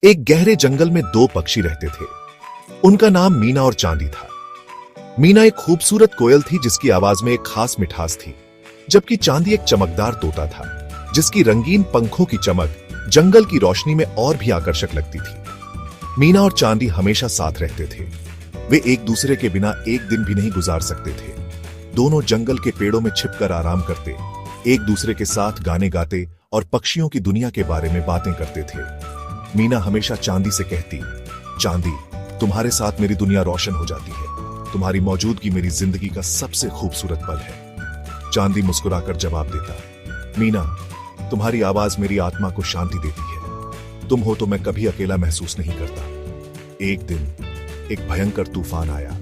एक गहरे जंगल में दो पक्षी रहते थे। उनका नाम मीना और चांदी था। मीना एक खूबसूरत कोयल थी जिसकी आवाज में एक खास मिठास थी, जबकि चांदी एक चमकदार तोता था जिसकी रंगीन पंखों की चमक जंगल की रोशनी में और भी आकर्षक लगती थी। मीना और चांदी हमेशा साथ रहते थे। वे एक दूसरे के बिना एक दिन भी नहीं गुजार सकते थे। दोनों जंगल के पेड़ों में छिपकर आराम करते, एक दूसरे के साथ गाने गाते और पक्षियों की दुनिया के बारे में बातें करते थे। मीना हमेशा चांदी से कहती, चांदी, तुम्हारे साथ मेरी दुनिया रोशन हो जाती है। तुम्हारी मौजूदगी मेरी जिंदगी का सबसे खूबसूरत पल है। चांदी मुस्कुराकर जवाब देता, मीना, तुम्हारी आवाज मेरी आत्मा को शांति देती है। तुम हो तो मैं कभी अकेला महसूस नहीं करता। एक दिन एक भयंकर तूफान आया।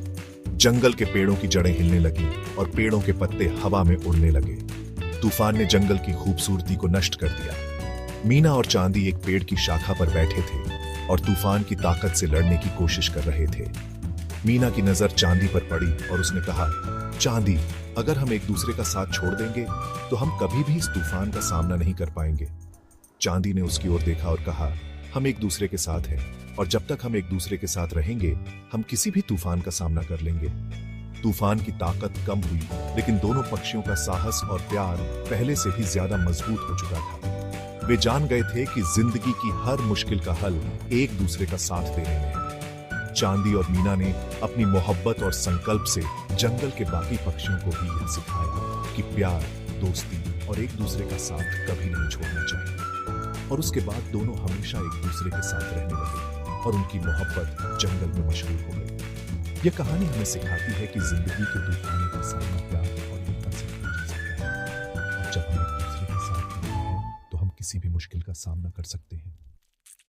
जंगल के पेड़ों की जड़ें हिलने लगी और पेड़ों के पत्ते हवा में उड़ने लगे। तूफान ने जंगल की खूबसूरती को नष्ट कर दिया। मीना और चांदी एक पेड़ की शाखा पर बैठे थे और तूफान की ताकत से लड़ने की कोशिश कर रहे थे। मीना की नजर चांदी पर पड़ी और उसने कहा, चांदी, अगर हम एक दूसरे का साथ छोड़ देंगे तो हम कभी भी इस तूफान का सामना नहीं कर पाएंगे। चांदी ने उसकी ओर देखा और कहा, हम एक दूसरे के साथ हैं और जब तक हम एक दूसरे के साथ रहेंगे हम किसी भी तूफान का सामना कर लेंगे। तूफान की ताकत कम हुई, लेकिन दोनों पक्षियों का साहस और प्यार पहले से भी ज्यादा मजबूत हो चुका था। वे जान गए थे कि जिंदगी की हर मुश्किल का हल एक दूसरे का साथ देने में है। चांदी और मीना ने अपनी मोहब्बत और संकल्प से जंगल के बाकी पक्षियों को भी यह सिखाया कि प्यार, दोस्ती और एक दूसरे का साथ कभी नहीं छोड़ना चाहिए। और उसके बाद दोनों हमेशा एक दूसरे के साथ रहने लगे और उनकी मोहब्बत जंगल में मशहूर हो गई। यह कहानी हमें सिखाती है कि जिंदगी के तूफानों का सामना प्यार और एकता से किया जा सकता है। और जब हम एक दूसरे के साथ होते हैं तो हम किसी भी मुश्किल का सामना कर सकते हैं।